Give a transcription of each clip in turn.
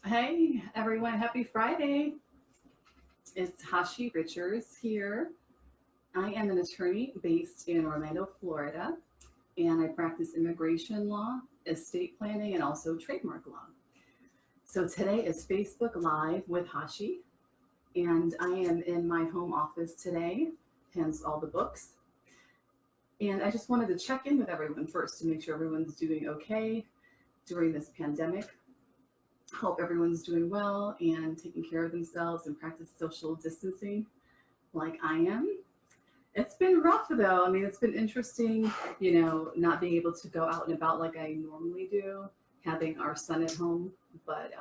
Hey everyone, happy Friday. It's Hashi Richards here. I am an attorney based in Orlando, Florida, and I practice immigration law, estate planning, and also trademark law. So today is Facebook Live with Hashi, and I am in my home office today, hence all the books. And I just wanted to check in with everyone first to make sure everyone's doing okay during this pandemic. Hope everyone's doing well and taking care of themselves and practice social distancing like I am. It's been rough though. I mean, it's been interesting, not being able to go out and about like I normally do, having our son at home. But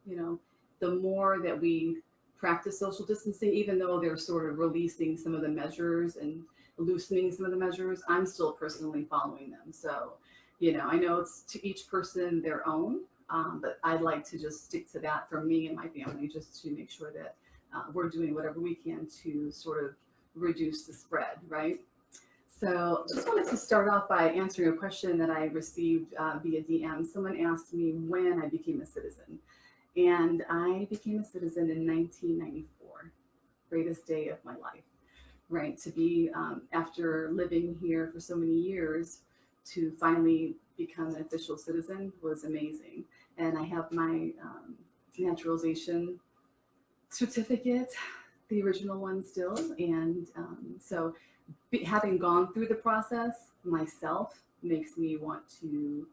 the more that we practice social distancing, even though they're sort of releasing some of the measures and loosening some of the measures, I'm still personally following them. So I know it's to each person their own, but I'd like to just stick to that for me and my family, just to make sure that we're doing whatever we can to sort of reduce the spread, right? So just wanted to start off by answering a question that I received via DM. Someone asked me when I became a citizen. And I became a citizen in 1994, greatest day of my life, right? To be, after living here for so many years, to finally become an official citizen was amazing. And I have my naturalization certificate, the original one still. And having gone through the process myself makes me want to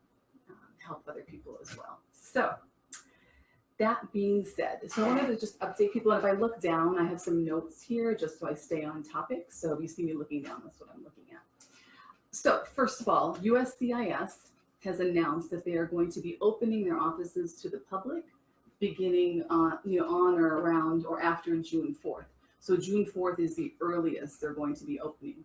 help other people as well. So that being said, so I wanted to just update people. And if I look down, I have some notes here just so I stay on topic. So if you see me looking down, that's what I'm looking at. So first of all, USCIS has announced that they are going to be opening their offices to the public beginning on or around or after June 4th. So June 4th is the earliest they're going to be opening.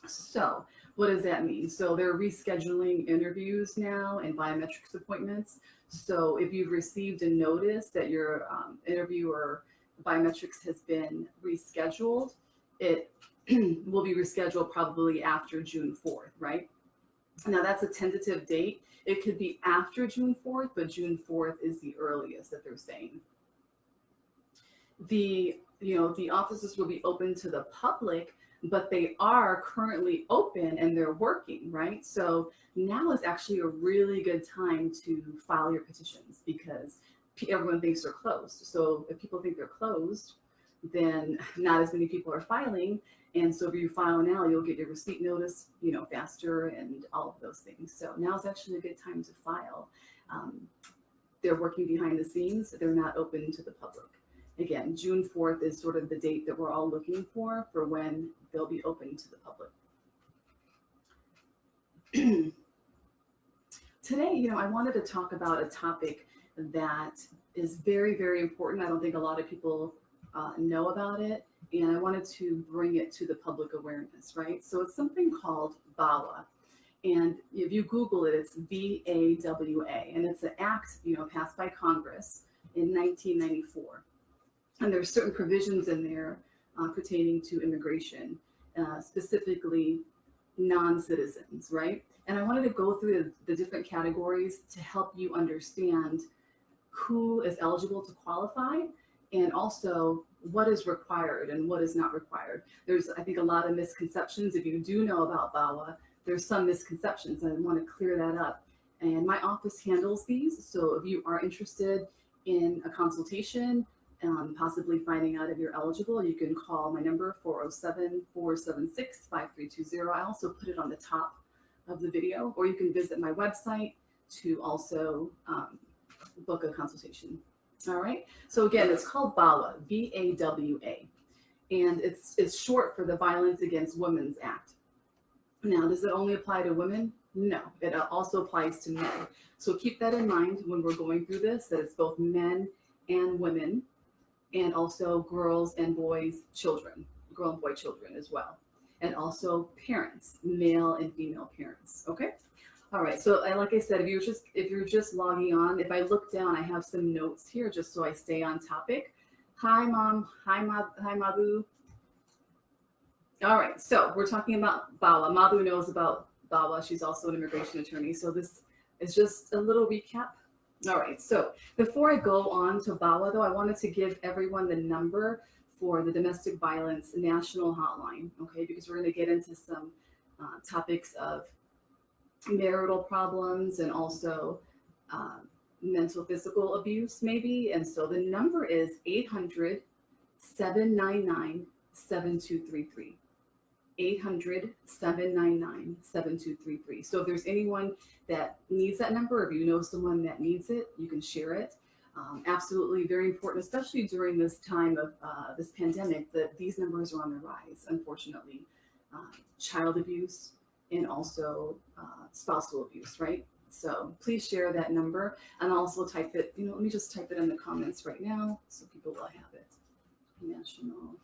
So what does that mean? So they're rescheduling interviews now and biometrics appointments. So if you've received a notice that your interview or biometrics has been rescheduled, it will be rescheduled probably after June 4th, right? Now that's a tentative date. It could be after June 4th, but June 4th is the earliest that they're saying. The offices will be open to the public, but they are currently open and they're working, right? So now is actually a really good time to file your petitions because everyone thinks they're closed. So if people think they're closed, then not as many people are filing. And so if you file now, you'll get your receipt notice, faster and all of those things. So now is actually a good time to file. They're working behind the scenes. They're not open to the public. Again, June 4th is sort of the date that we're all looking for when they'll be open to the public. Today, I wanted to talk about a topic that is very, very important. I don't think a lot of people know about it, and I wanted to bring it to the public awareness, right? So it's something called Bolla. And if you Google it, it's VAWA, and it's an act, passed by Congress in 1994. And there's certain provisions in there pertaining to immigration, specifically non-citizens, right? And I wanted to go through the different categories to help you understand who is eligible to qualify and also what is required and what is not required. There's, I think, a lot of misconceptions. If you do know about VAWA, there's some misconceptions, and I want to clear that up. And my office handles these. So if you are interested in a consultation, possibly finding out if you're eligible, you can call my number 407-476-5320. I also put it on the top of the video, or you can visit my website to also book a consultation. All right. So again, it's called VAWA, VAWA, and it's short for the Violence Against Women's Act. Now, does it only apply to women? No, it also applies to men. So keep that in mind when we're going through this, that it's both men and women, and also girls and boys, children, girl and boy children as well. And also parents, male and female parents. Okay. All right. So like I said, if you're just logging on, if I look down, I have some notes here just so I stay on topic. Hi, Mom. Hi, Mabu. All right. So we're talking about Bolla. Mabu knows about Bolla. She's also an immigration attorney. So this is just a little recap All right, so before I go on to Bolla, though, I wanted to give everyone the number for the domestic violence national hotline, okay? Because we're going to get into some topics of marital problems and also uh, mental physical abuse, maybe. And so the number is 800 799 7233. 800 799 7233. So if there's anyone that needs that number, or if you know someone that needs it, you can share it. Absolutely very important, especially during this time of this pandemic, that these numbers are on the rise, unfortunately. Child abuse and also spousal abuse, right? So please share that number and also type it, let me just type it in the comments right now so people will have it. National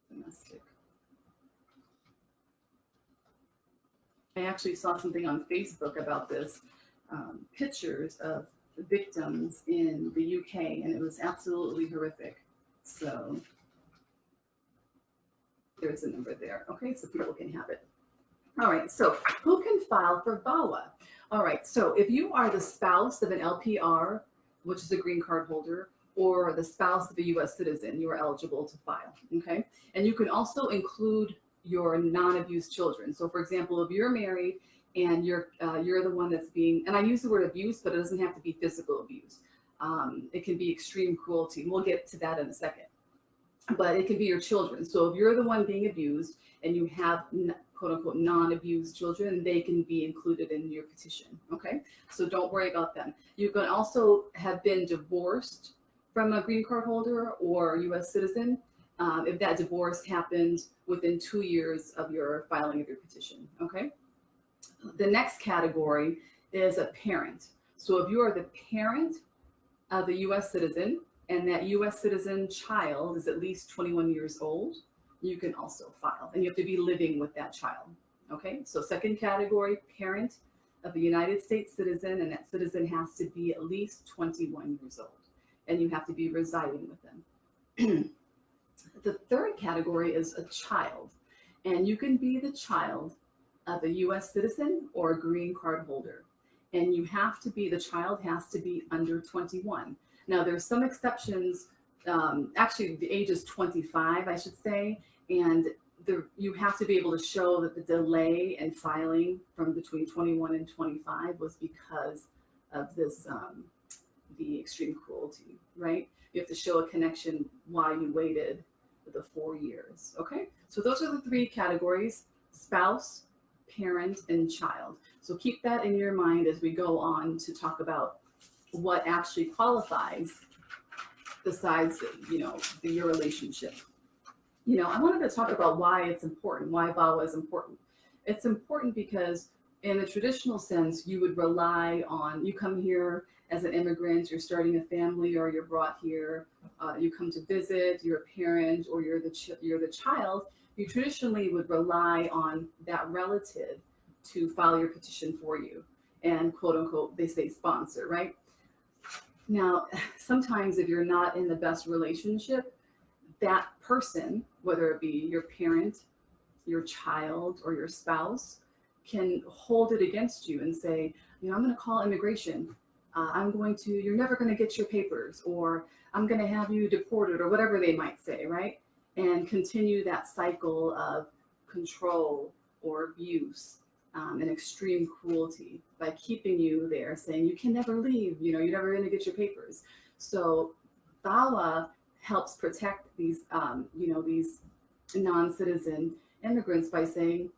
domestic. I actually saw something on Facebook about this, pictures of victims in the UK, and it was absolutely horrific. So there's a number there. Okay, so people can have it. All right, so who can file for Bolla? All right, so if you are the spouse of an LPR, which is a green card holder, or the spouse of a U.S. citizen, you are eligible to file, okay? And you can also include your non-abused children. So for example, if you're married and you're the one that's being, and I use the word abuse, but it doesn't have to be physical abuse. It can be extreme cruelty. We'll get to that in a second. But it can be your children. So if you're the one being abused and you have quote unquote non-abused children, they can be included in your petition. Okay, so don't worry about them. You can also have been divorced from a green card holder or U.S. citizen if that divorce happened within 2 years of your filing of your petition. Okay, the next category is a parent. So if you are the parent of a U.S. citizen and that U.S. citizen child is at least 21 years old, you can also file, and you have to be living with that child. Okay, so second category, parent of a United States citizen, and that citizen has to be at least 21 years old, and you have to be residing with them. The third category is a child, and you can be the child of a U.S. citizen or a green card holder, and the child has to be under 21. Now, there's some exceptions. Actually, the age is 25, I should say, and you have to be able to show that the delay in filing from between 21 and 25 was because of this, the extreme cruelty, right? You have to show a connection why you waited the 4 years, okay? So those are the three categories: spouse, parent, and child. So keep that in your mind as we go on to talk about what actually qualifies besides, your relationship. I wanted to talk about why it's important, why Bolla is important. It's important because in the traditional sense, you would rely on, you come here as an immigrant, you're starting a family, or you're brought here, you come to visit, you're a parent, or you're the child, you traditionally would rely on that relative to file your petition for you and quote unquote, they say sponsor, right? Now, sometimes if you're not in the best relationship, that person, whether it be your parent, your child, or your spouse, can hold it against you and say, I'm going to call immigration. You're never going to get your papers, or I'm going to have you deported, or whatever they might say, right? And continue that cycle of control or abuse and extreme cruelty by keeping you there, saying you can never leave, you're never going to get your papers. So Bolla helps protect these, these non-citizen immigrants by saying,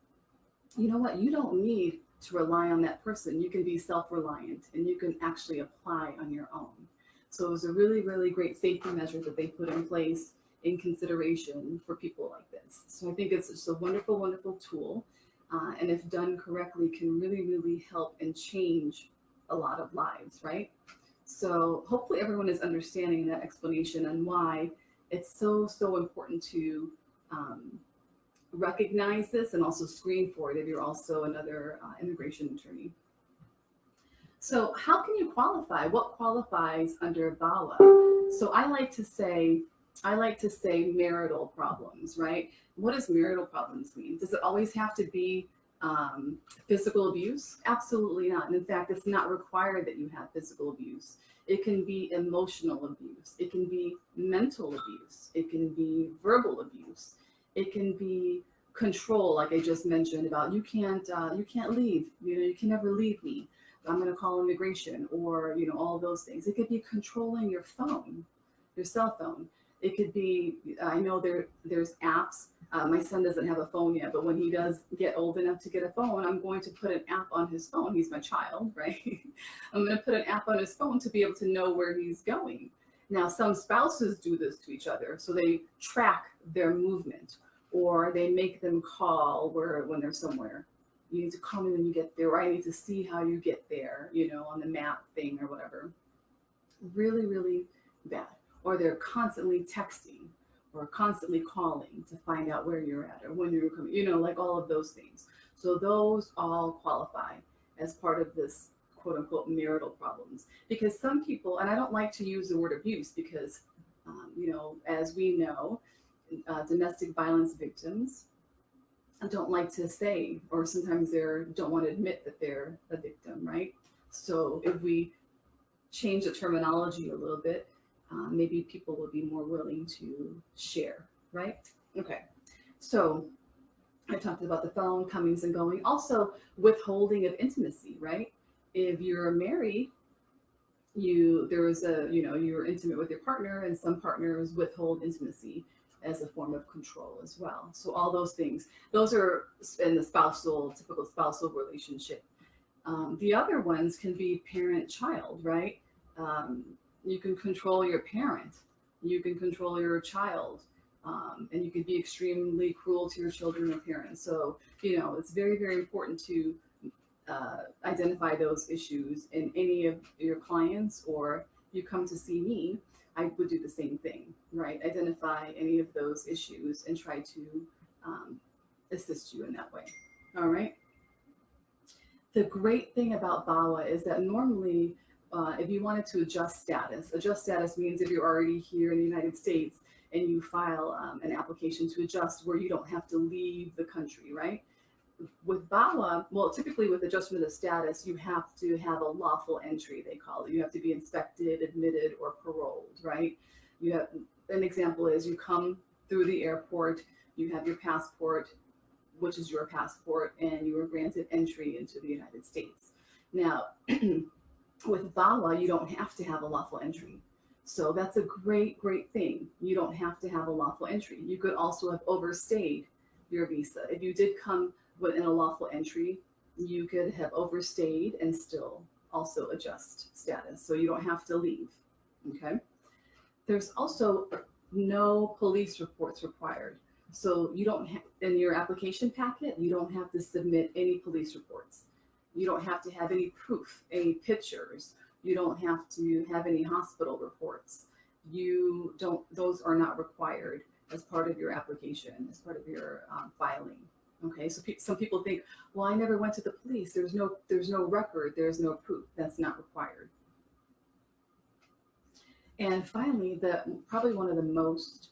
you know what, you don't need to rely on that person. You can be self-reliant and you can actually apply on your own. So it was a really, really great safety measure that they put in place in consideration for people like this. So I think it's just a wonderful, wonderful tool. And if done correctly, can really, really help and change a lot of lives, right? So hopefully everyone is understanding that explanation and why it's so, so important to recognize this and also screen for it if you're also another immigration attorney. So how can you qualify? What qualifies under Bolla? So I like to say marital problems, right? What does marital problems mean? Does it always have to be Um, Physical abuse? Absolutely not. And in fact, it's not required that you have physical abuse. It can be emotional abuse. It can be mental abuse. It can be verbal abuse. It can be control, like I just mentioned about you can't leave. You can never leave me. I'm going to call immigration, or all those things. It could be controlling your phone, your cell phone. It could be, I know there's apps. My son doesn't have a phone yet, but when he does get old enough to get a phone, I'm going to put an app on his phone. He's my child, right? I'm going to put an app on his phone to be able to know where he's going. Now, some spouses do this to each other, so they track their movement, or they make them call when they're somewhere. You need to call me when you get there, or I need to see how you get there, on the map thing or whatever. Really, really bad. Or they're constantly texting or constantly calling to find out where you're at or when you're coming, like all of those things. So those all qualify as part of this quote unquote marital problems. Because some people, and I don't like to use the word abuse because, as we know, domestic violence victims don't like to say, or sometimes they don't want to admit that they're a victim, right? So if we change the terminology a little bit, maybe people will be more willing to share, right? Okay, so I talked about the phone comings and going, also withholding of intimacy, right? If you're married, you're intimate with your partner, and some partners withhold intimacy as a form of control as well. So all those things, those are in the typical spousal relationship. The other ones can be parent-child, right? Um, you can control your parent, you can control your child, and you can be extremely cruel to your children or parents. So, it's very, very important to identify those issues in any of your clients, or you come to see me, I would do the same thing, right? Identify any of those issues and try to assist you in that way. All right. The great thing about Bolla is that normally, if you wanted to adjust status means if you're already here in the United States and you file an application to adjust where you don't have to leave the country, right? With Bolla, well, typically with adjustment of status, you have to have a lawful entry, they call it. You have to be inspected, admitted, or paroled, right? You have an example is you come through the airport, you have your passport, which is your passport, and you were granted entry into the United States. Now, with Bolla, you don't have to have a lawful entry. So that's a great, great thing. You don't have to have a lawful entry. You could also have overstayed your visa. If you did come within a lawful entry, you could have overstayed and still also adjust status. So you don't have to leave. Okay. There's also no police reports required. So you don't have, in your application packet, you don't have to submit any police reports. You don't have to have any proof, any pictures. You don't have to have any hospital reports. Those are not required as part of your application, as part of your filing. Okay, so some people think, well, I never went to the police. There's no record. There's no proof. That's not required. And finally, probably one of the most,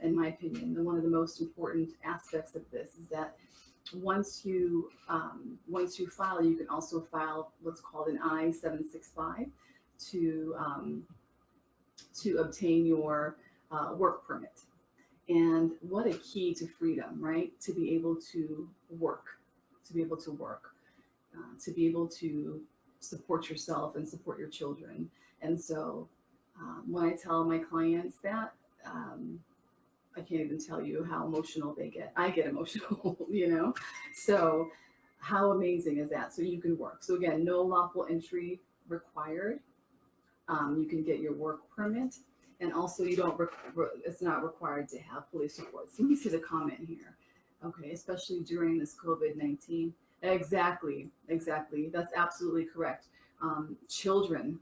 in my opinion, one of the most important aspects of this is that once you file, you can also file what's called an I-765 to obtain your work permit. And what a key to freedom, right? To be able to work, to be able to support yourself and support your children. And so when I tell my clients that, I can't even tell you how emotional they get. I get emotional, So how amazing is that? So you can work. So again, no lawful entry required. You can get your work permit. And also it's not required to have police reports. Let me see the comment here. Okay, especially during this COVID-19. Exactly. That's absolutely correct. Children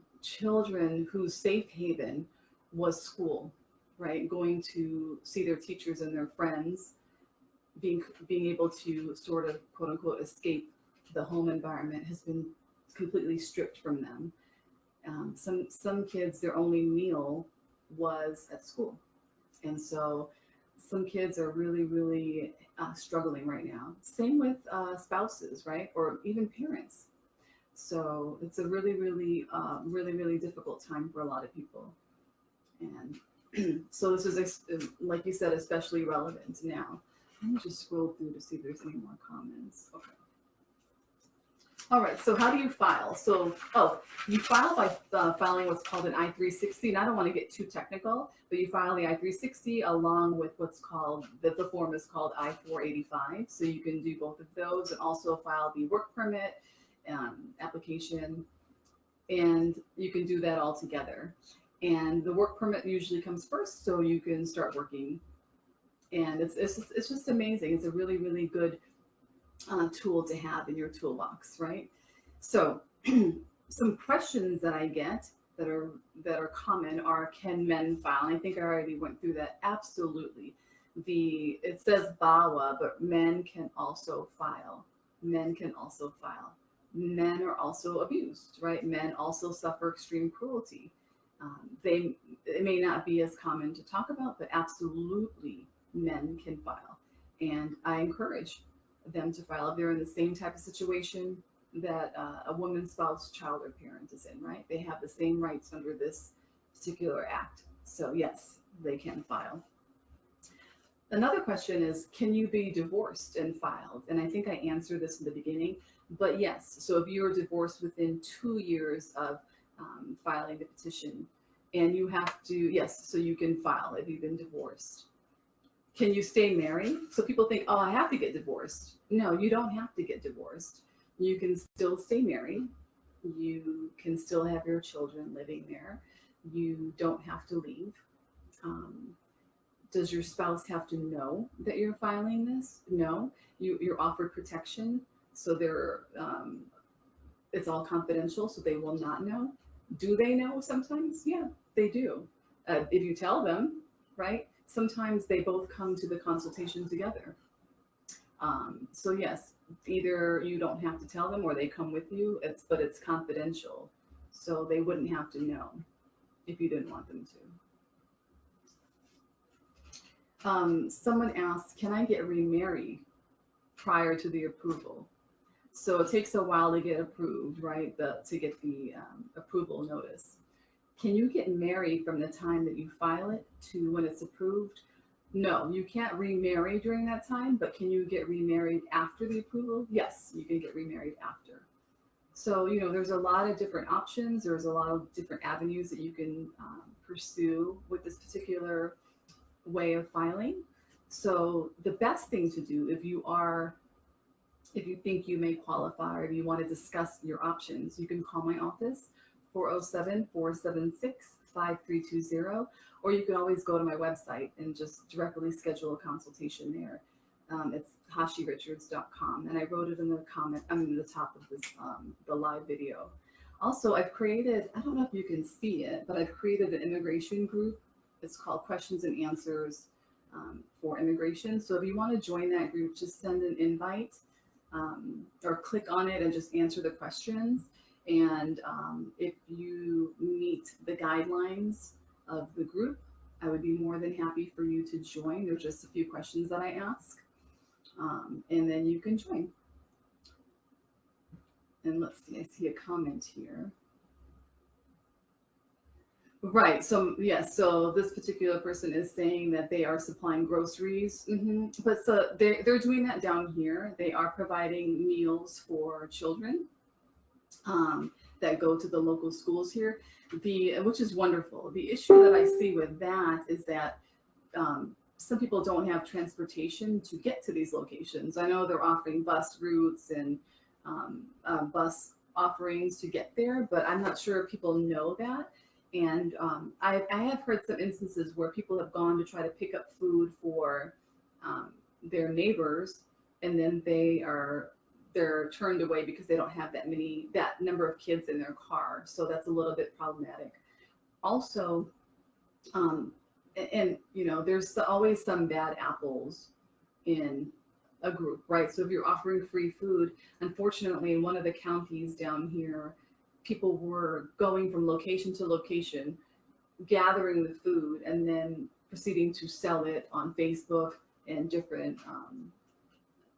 whose safe haven was school, right? Going to see their teachers and their friends, being able to sort of quote unquote escape the home environment has been completely stripped from them. Some kids, their only meal was at school, and so some kids are really, really struggling right now. Same with spouses, right? Or even parents. So it's a really, really, really, really difficult time for a lot of people. And so this is, like you said, especially relevant now. Let me just scroll through to see if there's any more comments. Okay. All right, so how do you file? So, you file by filing what's called an I-360, and I don't want to get too technical, but you file the I-360 along with what's called, the form is called I-485, so you can do both of those and also file the work permit application, and you can do that all together. And the work permit usually comes first, so you can start working. And it's just amazing. It's a really, really good tool to have in your toolbox, right? So some questions that I get that are common are, can men file? And I think I already went through that. Absolutely. It says Bolla, but men can also file. Men can also file. Men are also abused, right? Men also suffer extreme cruelty. It may not be as common to talk about, but absolutely men can file. And I encourage them to file if they're in the same type of situation that a woman's spouse, child, or parent is in, right? They have the same rights under this particular act. So yes, they can file. Another question is, can you be divorced and filed? And I think I answered this in the beginning, but yes. So if you are divorced within 2 years of filing the petition, and you have to, yes, so you can file if you've been divorced. Can you stay married? So people think, oh, I have to get divorced. No, you don't have to get divorced. You can still stay married. You can still have your children living there. You don't have to leave. Does your spouse have to know that you're filing this? No. You're offered protection. So it's all confidential, so they will not know. Do they know sometimes? Yeah, they do. If you tell them, right? Sometimes they both come to the consultation together. So yes, either you don't have to tell them or they come with you, but it's confidential. So they wouldn't have to know if you didn't want them to. Someone asked, can I get remarried prior to the approval? So it takes a while to get approved, right? To get the approval notice. Can you get married from the time that you file it to when it's approved? No, you can't remarry during that time, but can you get remarried after the approval? Yes, you can get remarried after. So, there's a lot of different options. There's a lot of different avenues that you can pursue with this particular way of filing. So the best thing to do if you think you may qualify or if you want to discuss your options, you can call my office, 407-476-5320, or you can always go to my website and just directly schedule a consultation there. It's HashiRichards.com, and I wrote it in the top of this the live video. Also, I've created, I don't know if you can see it, but I've created an immigration group. It's called Questions and Answers for Immigration. So if you want to join that group, just send an invite or click on it and just answer the questions. And if you meet the guidelines of the group, I would be more than happy for you to join. There's just a few questions that I ask, and then you can join. And let's see, I see a comment here. Right. So yes. So this particular person is saying that they are supplying groceries, but so they're doing that down here. They are providing meals for children that go to the local schools here. Which is wonderful. The issue that I see with that is that some people don't have transportation to get to these locations. I know they're offering bus routes and bus offerings to get there, but I'm not sure if people know that. And I have heard some instances where people have gone to try to pick up food for their neighbors, and then they're turned away because they don't have that number of kids in their car. So that's a little bit problematic. Also, there's always some bad apples in a group, right? So if you're offering free food, unfortunately, in one of the counties down here, people were going from location to location, gathering the food, and then proceeding to sell it on Facebook and different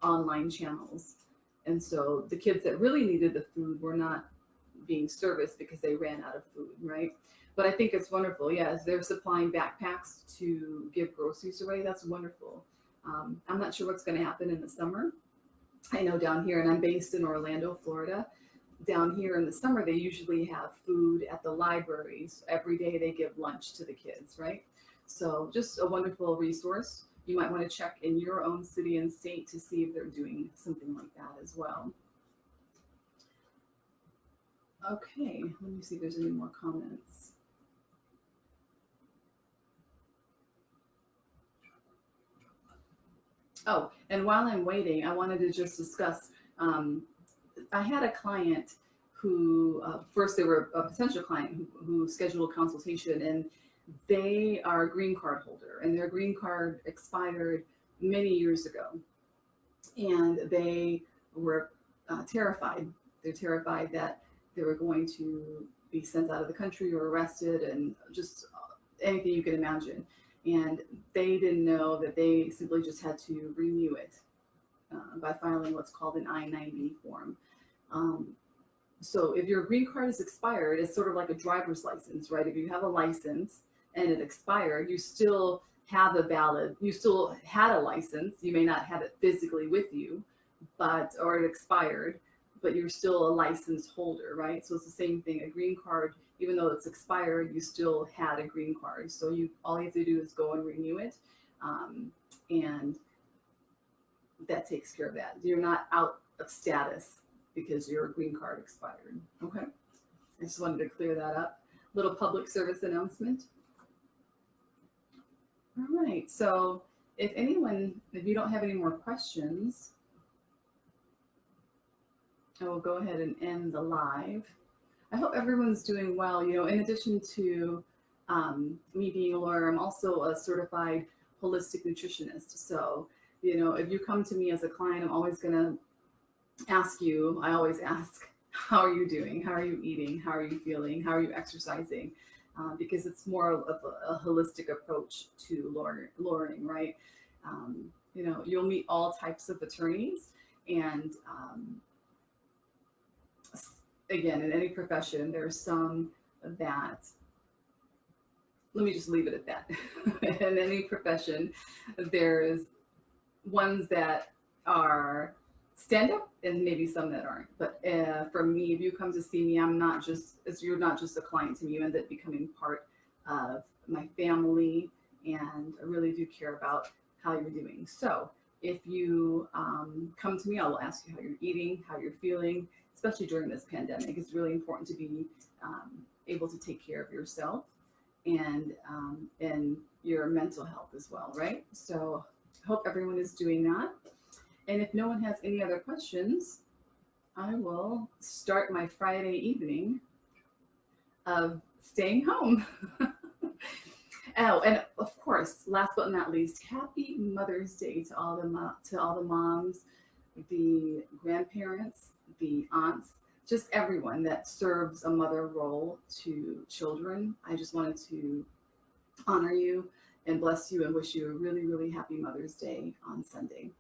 online channels. And so the kids that really needed the food were not being serviced because they ran out of food, right? But I think it's wonderful. Yes, they're supplying backpacks to give groceries away. That's wonderful. I'm not sure what's going to happen in the summer. I know down here, and I'm based in Orlando, Florida. Down here in the summer, they usually have food at the libraries. Every day they give lunch to the kids, right? So just a wonderful resource. You might want to check in your own city and state to see if they're doing something like that as well. Okay, let me see if there's any more comments. Oh, and while I'm waiting, I wanted to just discuss. I had a client who, first, they were a potential client who scheduled a consultation, and they are a green card holder, and their green card expired many years ago. And they were terrified. They're terrified that they were going to be sent out of the country or arrested, and just anything you can imagine. And they didn't know that they simply just had to renew it by filing what's called an I-90 form. So if your green card is expired, it's sort of like a driver's license, right? If you have a license and it expired, you still have you still had a license. You may not have it physically with you, or it expired, but you're still a license holder, right? So it's the same thing. A green card, even though it's expired, you still had a green card. So all you have to do is go and renew it. And that takes care of that. You're not out of status because your green card expired. Okay. I just wanted to clear that up. Little public service announcement. All right. So if you don't have any more questions, I will go ahead and end the live. I hope everyone's doing well. In addition to me being a lawyer, I'm also a certified holistic nutritionist. So, if you come to me as a client, I'm always going to I always ask, how are you doing? How are you eating? How are you feeling? How are you exercising? Because it's more of a holistic approach to lawyering, right? You'll meet all types of attorneys, and again, in any profession, there's some that, let me just leave it at that. In any profession, there's ones that are stand up and maybe some that aren't. But for me, if you come to see me, you're not just a client to me. You end up becoming part of my family, and I really do care about how you're doing. So if you come to me, I will ask you how you're eating, how you're feeling, especially during this pandemic. It's really important to be able to take care of yourself and your mental health as well, right? So I hope everyone is doing that. And if no one has any other questions, I will start my Friday evening of staying home. Oh, and of course, last but not least, happy Mother's Day to all the moms, the grandparents, the aunts, just everyone that serves a mother role to children. I just wanted to honor you and bless you and wish you a really, really happy Mother's Day on Sunday.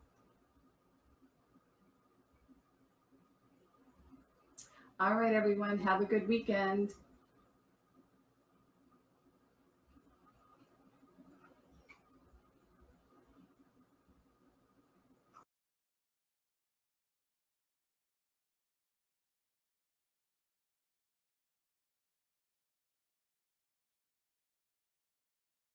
All right, everyone, have a good weekend.